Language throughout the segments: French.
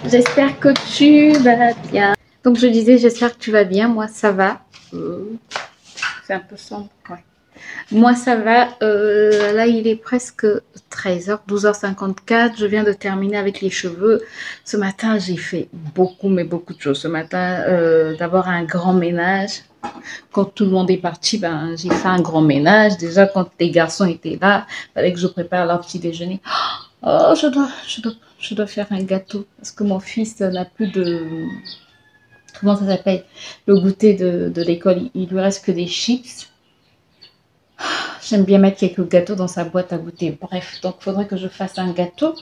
J'espère que tu vas bien. Donc je disais, j'espère que tu vas bien. Moi, ça va. C'est un peu sombre. Ouais. Moi, ça va. Là, il est presque 13h, 12h54. Je viens de terminer avec les cheveux. Ce matin, j'ai fait beaucoup, mais beaucoup de choses. Ce matin, d'abord un grand ménage. Quand tout le monde est parti, ben, j'ai fait un grand ménage. Déjà, quand les garçons étaient là, il fallait que je prépare leur petit déjeuner. Oh, je dois faire un gâteau parce que mon fils n'a plus de... Comment ça s'appelle? Le goûter de l'école. Il lui reste que des chips. J'aime bien mettre quelques gâteaux dans sa boîte à goûter. Bref, donc il faudrait que je fasse un gâteau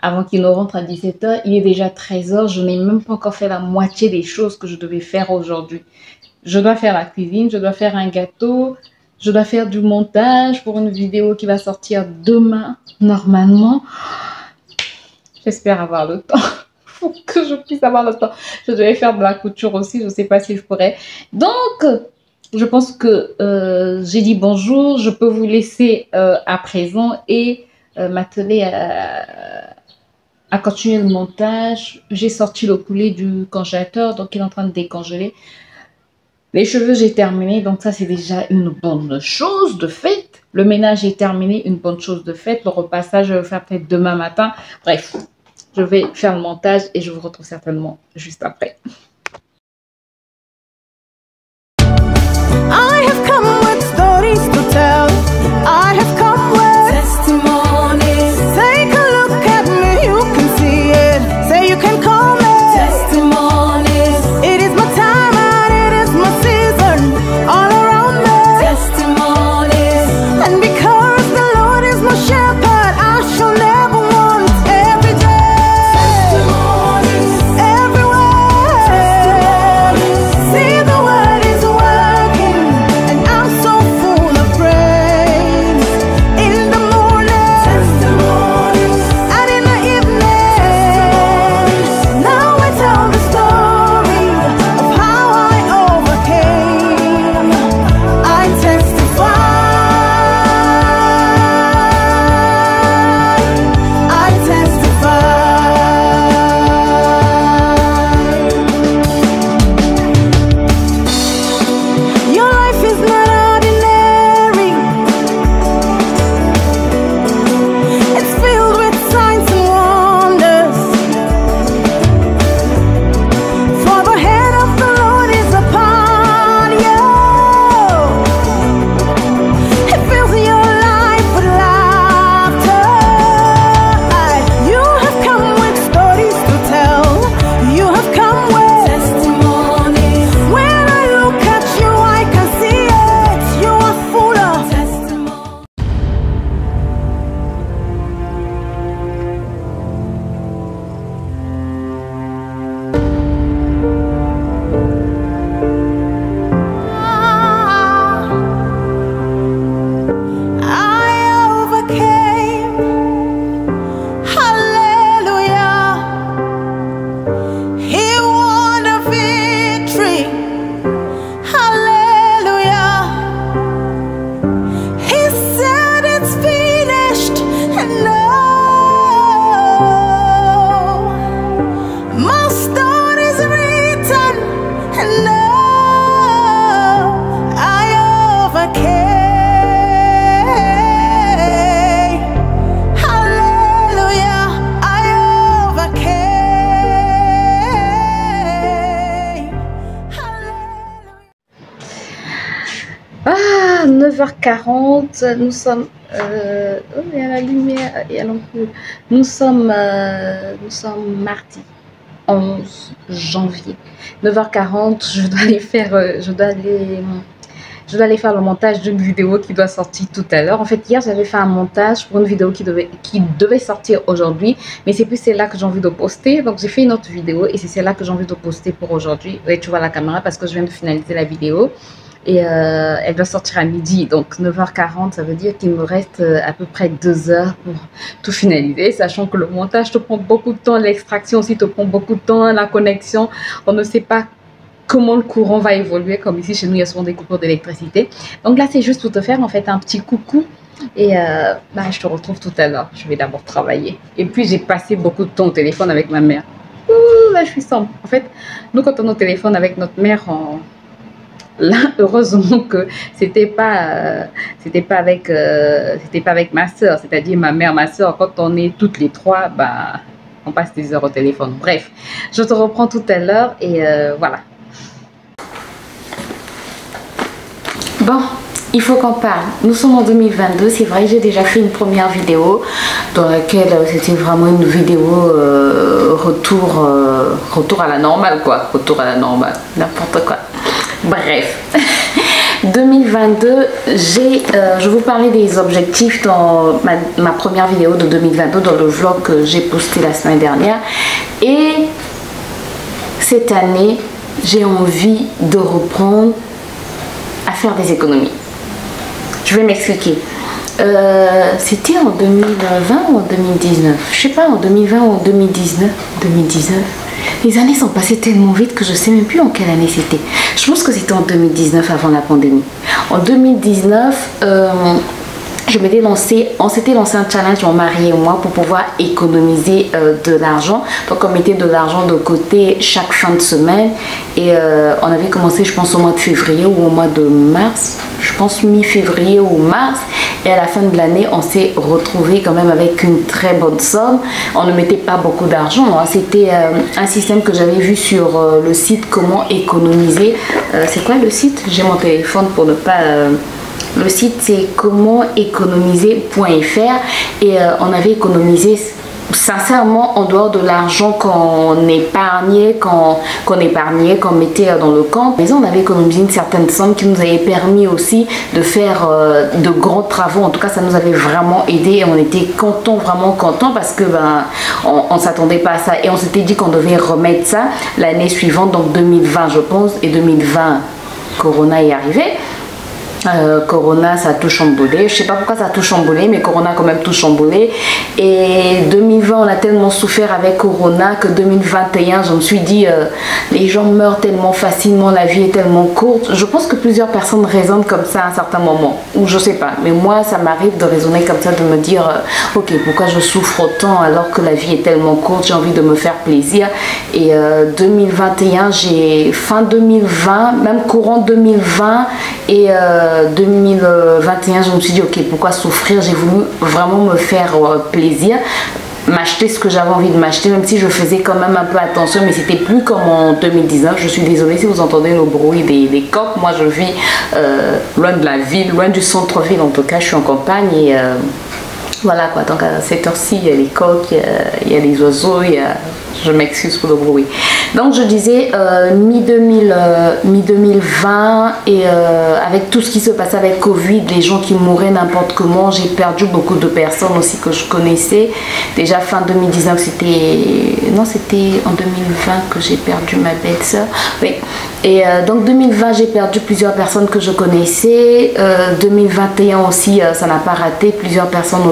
avant qu'il ne rentre à 17h. Il est déjà 13h. Je n'ai même pas encore fait la moitié des choses que je devais faire aujourd'hui. Je dois faire la cuisine, je dois faire un gâteau, je dois faire du montage pour une vidéo qui va sortir demain, normalement. J'espère avoir le temps. Il faut que je puisse avoir le temps. Je devais faire de la couture aussi, je ne sais pas si je pourrais. Donc, je pense que j'ai dit bonjour. Je peux vous laisser à présent et m'atteler à continuer le montage. J'ai sorti le poulet du congélateur, donc il est en train de décongeler. Les cheveux, j'ai terminé, donc ça, c'est déjà une bonne chose de fait. Le ménage est terminé, une bonne chose de fait. Le repassage, je vais le faire peut-être demain matin. Bref, je vais faire le montage et je vous retrouve certainement juste après. I have come with stories to tell. I have come with testimonies. Take a look at me, you can see it. Say you can call me testimonies. It is my time and it is my season. All around me testimonies. And because the Lord is my shepherd, I shall never want. Every day testimonies. Everywhere testimonies. See the word is working and I'm so full of praise. In the morning testimonies. And in the evening now I tell the story of how I overcame. I testify. I testify. Your life is not ordinary. It's filled with signs and wonders. For the hand of the Lord is upon you. It fills your life with laughter. You have come with stories to tell. You have come with testimonies. When I look at you, I can see it. You are full of testimonies. I overcame. Hallelujah. He won a victory. Hallelujah. He said it's finished. And no, my story is written. And no, I overcame. Hallelujah. I overcame. Hallelujah. Ah, 9h40, nous sommes... oh, il y a la lumière, il y a l'ampoule. Nous sommes mardi 11 janvier. 9h40, je dois aller faire... je dois aller faire le montage d'une vidéo qui doit sortir tout à l'heure. En fait, hier, j'avais fait un montage pour une vidéo qui devait sortir aujourd'hui. Mais c'est plus celle-là que j'ai envie de poster. Donc, j'ai fait une autre vidéo et c'est celle-là que j'ai envie de poster pour aujourd'hui. Oui, tu vois la caméra parce que je viens de finaliser la vidéo. Et elle doit sortir à midi. Donc, 9h40, ça veut dire qu'il me reste à peu près 2 heures pour tout finaliser. Sachant que le montage te prend beaucoup de temps. L'extraction aussi te prend beaucoup de temps. La connexion, on ne sait pas comment le courant va évoluer, comme ici chez nous il y a souvent des coupures d'électricité. Donc là c'est juste pour te faire en fait un petit coucou et je te retrouve tout à l'heure. Je vais d'abord travailler et puis j'ai passé beaucoup de temps au téléphone avec ma mère. Ouh. là, je suis sombre. En fait, nous, quand on est au téléphone avec notre mère, là, heureusement que c'était pas avec ma soeur, c'est-à-dire ma mère, ma soeur. Quand on est toutes les trois, bah, on passe des heures au téléphone. Bref, je te reprends tout à l'heure et voilà. Bon, il faut qu'on parle. Nous sommes en 2022, c'est vrai, j'ai déjà fait une première vidéo dans laquelle c'était vraiment une vidéo retour à la normale, quoi. Retour à la normale, n'importe quoi. Bref, 2022, je vous parlais des objectifs dans ma première vidéo de 2022, dans le vlog que j'ai posté la semaine dernière. Et cette année, j'ai envie de reprendre à faire des économies. Je vais m'expliquer. C'était en 2020 ou en 2019? Je sais pas, en 2020 ou en 2019. 2019. Les années sont passées tellement vite que je sais même plus en quelle année c'était. Je pense que c'était en 2019 avant la pandémie. En 2019, on s'était lancé un challenge, mon mari et moi, pour pouvoir économiser de l'argent. Donc on mettait de l'argent de côté chaque fin de semaine et on avait commencé, je pense, au mois de février ou au mois de mars, je pense mi-février ou mars, et à la fin de l'année on s'est retrouvé quand même avec une très bonne somme. On ne mettait pas beaucoup d'argent, hein. C'était un système que j'avais vu sur le site Comment économiser. C'est quoi le site? J'ai mon téléphone pour ne pas... Le site c'est commentéconomiser.fr et on avait économisé sincèrement en dehors de l'argent qu'on épargnait, qu'on mettait dans le compte. Mais on avait économisé une certaine somme qui nous avait permis aussi de faire de grands travaux. En tout cas, ça nous avait vraiment aidé et on était contents, vraiment contents parce que ben, on s'attendait pas à ça et on s'était dit qu'on devait remettre ça l'année suivante, donc 2020 je pense, et 2020 Corona est arrivé. Corona, ça a tout chamboulé. Je sais pas pourquoi ça a tout chamboulé, mais Corona a quand même tout chamboulé. Et 2020, on a tellement souffert avec Corona que 2021, je me suis dit, les gens meurent tellement facilement, la vie est tellement courte. Je pense que plusieurs personnes raisonnent comme ça à un certain moment. Ou je sais pas, mais moi, ça m'arrive de raisonner comme ça, de me dire, ok, pourquoi je souffre autant alors que la vie est tellement courte, j'ai envie de me faire plaisir. Et 2021, fin 2020, même courant 2020 et 2021, je me suis dit ok, pourquoi souffrir, j'ai voulu vraiment me faire plaisir, m'acheter ce que j'avais envie de m'acheter, même si je faisais quand même un peu attention, mais c'était plus comme en 2019. Je suis désolée si vous entendez le bruit des coqs. Moi je vis loin de la ville, loin du centre-ville, en tout cas je suis en campagne et voilà quoi. Donc à cette heure-ci il y a les coqs, il y a les oiseaux, je m'excuse pour le bruit. Donc je disais mi-2020 et avec tout ce qui se passait avec Covid, les gens qui mouraient n'importe comment, j'ai perdu beaucoup de personnes aussi que je connaissais. Déjà fin 2019, c'était en 2020 que j'ai perdu ma belle-sœur. Oui. Et donc 2020, j'ai perdu plusieurs personnes que je connaissais. 2021 aussi, ça n'a pas raté. Plusieurs personnes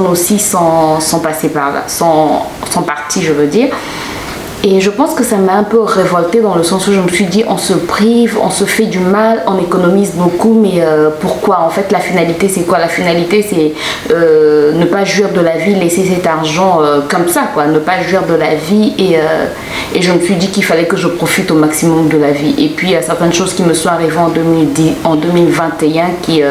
aussi sont passées par là, sont parties, je veux dire. Et je pense que ça m'a un peu révoltée dans le sens où je me suis dit, on se prive, on se fait du mal, on économise beaucoup, mais pourquoi? En fait, la finalité, c'est quoi? La finalité, c'est ne pas jouir de la vie, laisser cet argent comme ça, quoi. Ne pas jouir de la vie et je me suis dit qu'il fallait que je profite au maximum de la vie. Et puis, il y a certaines choses qui me sont arrivées en 2021 qui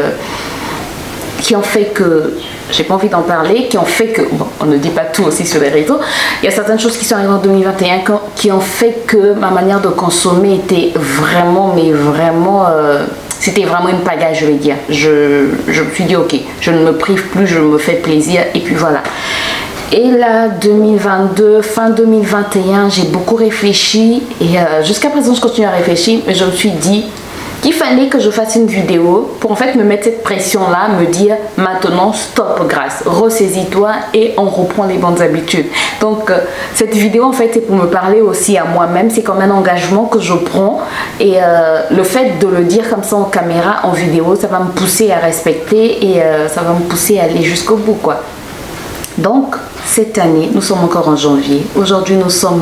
ont fait que, j'ai pas envie d'en parler, qui ont fait que, bon, on ne dit pas tout aussi sur les réseaux, il y a certaines choses qui sont arrivées en 2021 qui ont fait que ma manière de consommer était vraiment, mais vraiment, c'était vraiment une pagaille, je vais dire. Je me suis dit, ok, je ne me prive plus, je me fais plaisir, et puis voilà. Et là, 2022, fin 2021, j'ai beaucoup réfléchi, et jusqu'à présent, je continue à réfléchir, mais je me suis dit qu'il fallait que je fasse une vidéo pour en fait me mettre cette pression là, me dire maintenant stop Grace, ressaisis-toi et on reprend les bonnes habitudes. Donc cette vidéo en fait c'est pour me parler aussi à moi-même, c'est comme un engagement que je prends et le fait de le dire comme ça en caméra, en vidéo, ça va me pousser à respecter et ça va me pousser à aller jusqu'au bout quoi. Donc cette année, nous sommes encore en janvier. Aujourd'hui nous sommes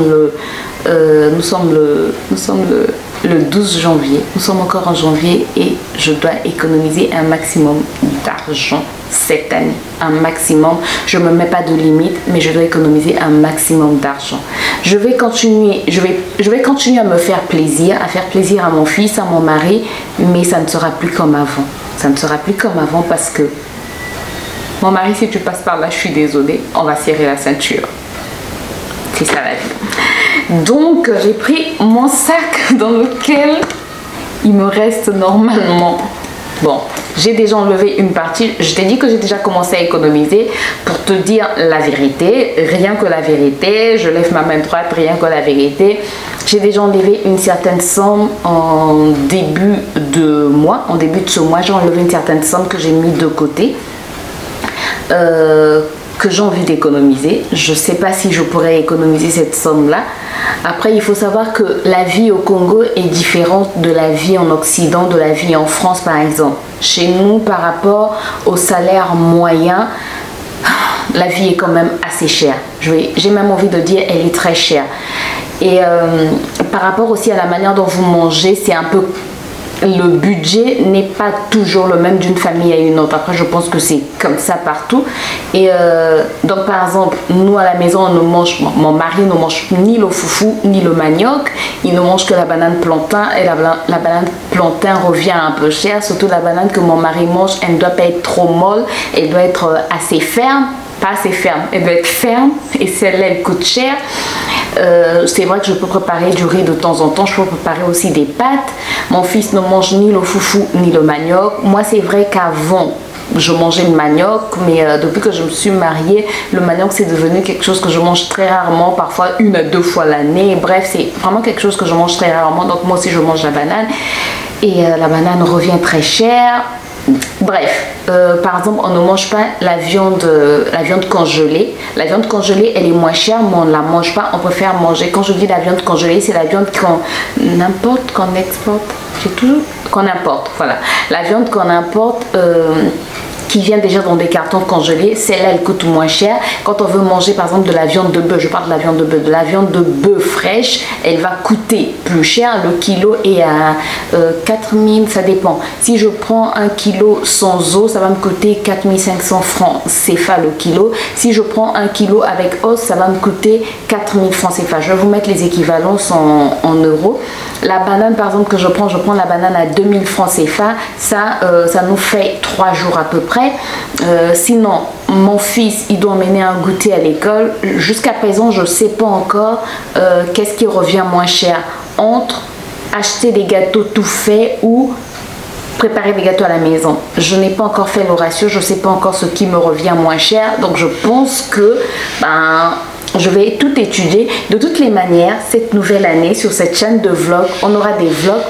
le 12 janvier. Nous sommes encore en janvier et je dois économiser un maximum d'argent cette année, un maximum. Je ne me mets pas de limite, mais je dois économiser un maximum d'argent. Je vais continuer à me faire plaisir à mon fils, à mon mari, mais ça ne sera plus comme avant. Ça ne sera plus comme avant parce que mon mari, si tu passes par là, je suis désolée, on va serrer la ceinture. C'est ça la vie. Donc, j'ai pris mon sac dans lequel il me reste normalement. Bon, j'ai déjà enlevé une partie. Je t'ai dit que j'ai déjà commencé à économiser. Pour te dire la vérité, rien que la vérité, je lève ma main droite, rien que la vérité. J'ai déjà enlevé une certaine somme en début de mois. En début de ce mois, j'ai enlevé une certaine somme que j'ai mis de côté. Que j'ai envie d'économiser. Je ne sais pas si je pourrais économiser cette somme-là. Après, il faut savoir que la vie au Congo est différente de la vie en Occident, de la vie en France par exemple. Chez nous, par rapport au salaire moyen, la vie est quand même assez chère. J'ai même envie de dire elle est très chère. Et par rapport aussi à la manière dont vous mangez, c'est un peu... Le budget n'est pas toujours le même d'une famille à une autre. Après, je pense que c'est comme ça partout. Et donc, par exemple, nous à la maison, on ne mange, mon mari ne mange ni le foufou ni le manioc. Il ne mange que la banane plantain. Et la banane plantain revient un peu cher. Surtout la banane que mon mari mange, elle ne doit pas être trop molle. Elle doit être assez ferme. Pas assez ferme, elle doit être ferme. Et celle-là, elle coûte cher. C'est vrai que je peux préparer du riz de temps en temps, je peux préparer aussi des pâtes. Mon fils ne mange ni le foufou ni le manioc. Moi, c'est vrai qu'avant je mangeais le manioc, mais depuis que je me suis mariée, le manioc c'est devenu quelque chose que je mange très rarement, parfois 1 à 2 fois l'année. Bref, c'est vraiment quelque chose que je mange très rarement, donc moi aussi je mange la banane et la banane revient très chère. Bref, par exemple, on ne mange pas la viande congelée. La viande congelée, elle est moins chère, mais on ne la mange pas. On préfère manger, quand je dis la viande congelée, c'est la viande qu'on importe, qu'on exporte. J'ai toujours qu'on importe, voilà. La viande qu'on importe, qui vient déjà dans des cartons congelés, celle-là elle coûte moins cher. Quand on veut manger par exemple de la viande de bœuf, je parle de la viande de bœuf, fraîche, elle va coûter plus cher. Le kilo est à 4000, ça dépend. Si je prends 1 kilo sans os, ça va me coûter 4500 francs CFA le kilo. Si je prends 1 kilo avec os, ça va me coûter 4000 francs CFA. Je vais vous mettre les équivalences en euros. La banane par exemple que je prends la banane à 2000 francs CFA. Ça nous fait 3 jours à peu près. Sinon, mon fils, il doit emmener un goûter à l'école. Jusqu'à présent, je ne sais pas encore qu'est-ce qui revient moins cher entre acheter des gâteaux tout faits ou préparer des gâteaux à la maison. Je n'ai pas encore fait le ratio, je ne sais pas encore ce qui me revient moins cher. Donc, je pense que je vais tout étudier. De toutes les manières, cette nouvelle année, sur cette chaîne de vlog, on aura des vlogs.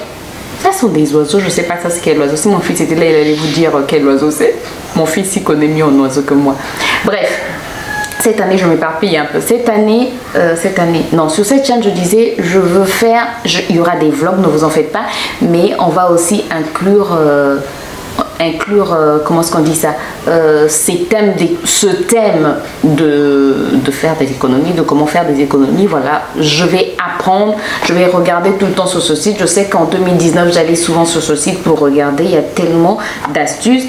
Ça sont des oiseaux, je ne sais pas ça c'est quel oiseau. Si mon fils était là, il allait vous dire quel oiseau c'est. Mon fils, il connaît mieux un oiseau que moi. Bref, cette année, je m'éparpille un peu. Cette année, non, sur cette chaîne, je disais, je veux faire, il y aura des vlogs, ne vous en faites pas, mais on va aussi inclure comment est-ce qu'on dit ça, ce thème de faire des économies, de comment faire des économies. Voilà, je vais apprendre, je vais regarder tout le temps sur ce site. Je sais qu'en 2019 j'allais souvent sur ce site pour regarder, il y a tellement d'astuces.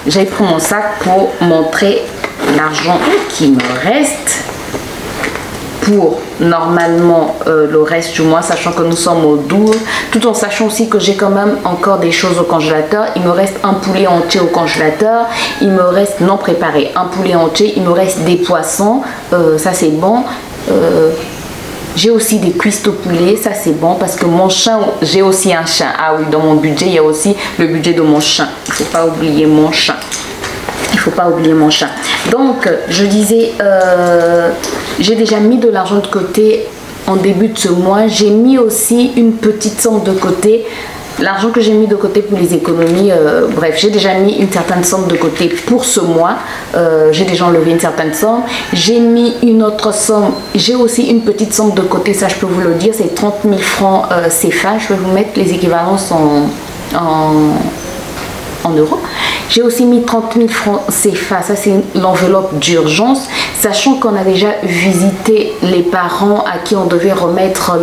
J'ai pris mon sac pour montrer l'argent qui me reste pour normalement le reste du mois, sachant que nous sommes au 12, tout en sachant aussi que j'ai quand même encore des choses au congélateur. Il me reste un poulet entier au congélateur, il me reste non préparé un poulet entier, il me reste des poissons, ça c'est bon. J'ai aussi des cuisses au poulet, ça c'est bon parce que mon chien, j'ai aussi un chien. Ah oui, dans mon budget, il y a aussi le budget de mon chien. Il ne faut pas oublier mon chien. Il ne faut pas oublier mon chat. Donc, je disais, j'ai déjà mis de l'argent de côté en début de ce mois. J'ai mis aussi une petite somme de côté. L'argent que j'ai mis de côté pour les économies, bref, j'ai déjà mis une certaine somme de côté pour ce mois. J'ai déjà enlevé une certaine somme. J'ai mis une autre somme. J'ai aussi une petite somme de côté, ça je peux vous le dire, c'est 30 000 francs CFA. Je vais vous mettre les équivalences en euros. J'ai aussi mis 30 000 francs CFA, ça c'est l'enveloppe d'urgence, sachant qu'on a déjà visité les parents à qui on devait remettre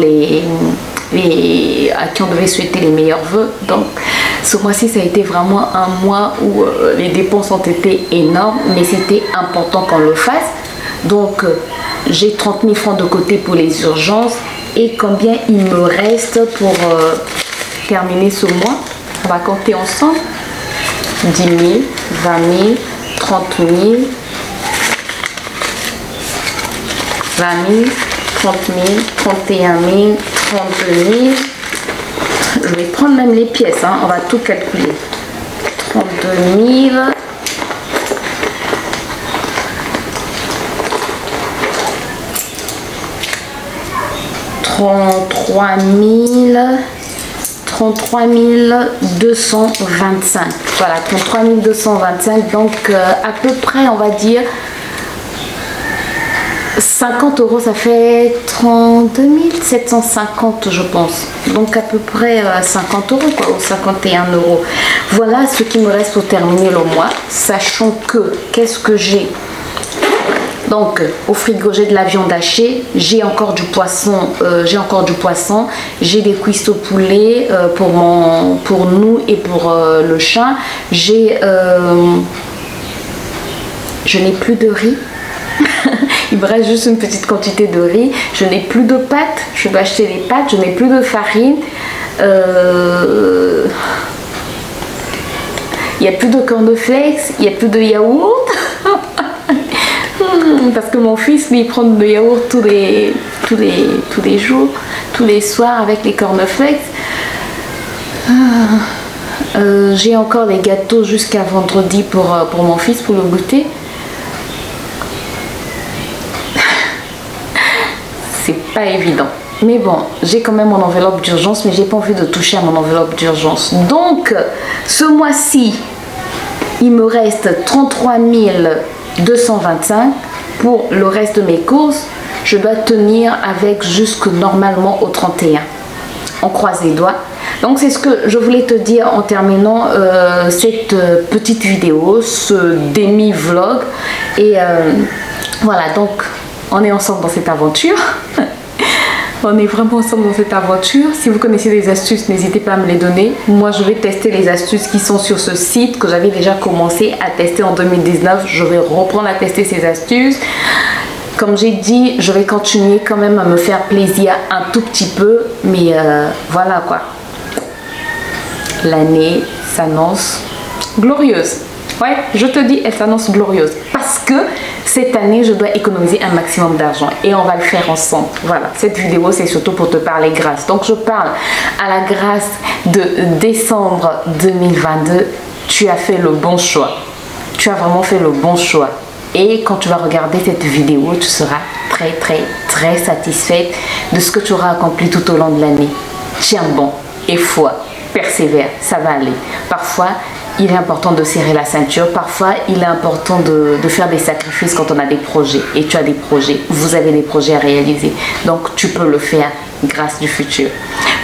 et à qui on devait souhaiter les meilleurs vœux. Donc ce mois-ci, ça a été vraiment un mois où les dépenses ont été énormes, mais c'était important qu'on le fasse. Donc j'ai 30 000 francs de côté pour les urgences. Et combien il me reste pour terminer ce mois? On va compter ensemble. 10 000, 20 000, 30 000, 20 000, 30 000, 31 000, 32 000. Je vais prendre même les pièces, hein. On va tout calculer. 32 000. 33 225. Voilà, 33 225. Donc à peu près, on va dire 50 euros, ça fait 32 750, je pense. Donc à peu près 50 euros, quoi, ou 51 euros. Voilà ce qui me reste pour terminer le mois, sachant que qu'est-ce que j'ai? Donc au frigo, j'ai de la viande hachée, j'ai encore du poisson, j'ai des cuisses au poulet pour nous et pour le chat. Je n'ai plus de riz. Il me reste juste une petite quantité de riz. Je n'ai plus de pâtes. Je vais acheter les pâtes. Je n'ai plus de farine. Il n'y a plus de cornflakes. Il n'y a plus de yaourt. Parce que mon fils, lui, il prend le yaourt tous les jours, tous les soirs avec les cornflakes. J'ai encore les gâteaux jusqu'à vendredi pour mon fils, pour le goûter. C'est pas évident. Mais bon, j'ai quand même mon enveloppe d'urgence, mais j'ai pas envie de toucher à mon enveloppe d'urgence. Donc, ce mois-ci, il me reste 33 225 pour le reste de mes courses. Je dois tenir avec jusque normalement au 31. On croise les doigts. Donc c'est ce que je voulais te dire en terminant cette petite vidéo, ce demi-vlog. Et voilà, donc on est ensemble dans cette aventure. On est vraiment ensemble dans cette aventure. Si vous connaissez des astuces, n'hésitez pas à me les donner. Moi, je vais tester les astuces qui sont sur ce site que j'avais déjà commencé à tester en 2019. Je vais reprendre à tester ces astuces. Comme j'ai dit, je vais continuer quand même à me faire plaisir un tout petit peu. Mais voilà quoi. L'année s'annonce glorieuse. Ouais, je te dis, elle s'annonce glorieuse. Parce que cette année, je dois économiser un maximum d'argent. Et on va le faire ensemble. Voilà, cette vidéo, c'est surtout pour te parler grâce. Donc, je parle à la grâce de décembre 2022. Tu as fait le bon choix. Tu as vraiment fait le bon choix. Et quand tu vas regarder cette vidéo, tu seras très satisfaite de ce que tu auras accompli tout au long de l'année. Tiens bon et foi. Persévère, ça va aller. Parfois, il est important de serrer la ceinture. Parfois, il est important de faire des sacrifices quand on a des projets. Et tu as des projets. Vous avez des projets à réaliser. Donc, tu peux le faire grâce du futur.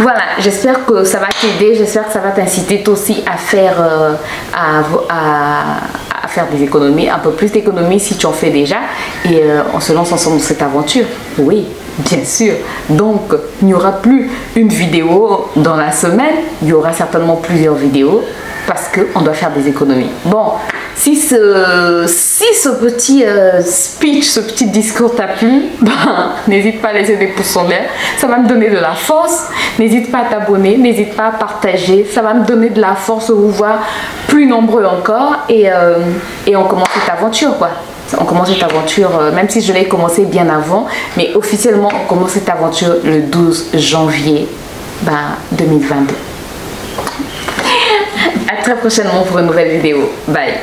Voilà, j'espère que ça va t'aider. J'espère que ça va t'inciter toi aussi à faire, à faire des économies. Un peu plus d'économies si tu en fais déjà. Et on se lance ensemble dans cette aventure. Oui, bien sûr. Donc, il n'y aura plus une vidéo dans la semaine. Il y aura certainement plusieurs vidéos. Parce qu'on doit faire des économies. Bon, si ce petit speech, ce petit discours t'a plu, ben, n'hésite pas à laisser des pouces en l'air. Ça va me donner de la force. N'hésite pas à t'abonner, n'hésite pas à partager. Ça va me donner de la force de vous voir plus nombreux encore. Et on commence cette aventure, quoi. On commence cette aventure, même si je l'ai commencé bien avant. Mais officiellement, on commence cette aventure le 12 janvier 2022. À très prochainement pour une nouvelle vidéo. Bye.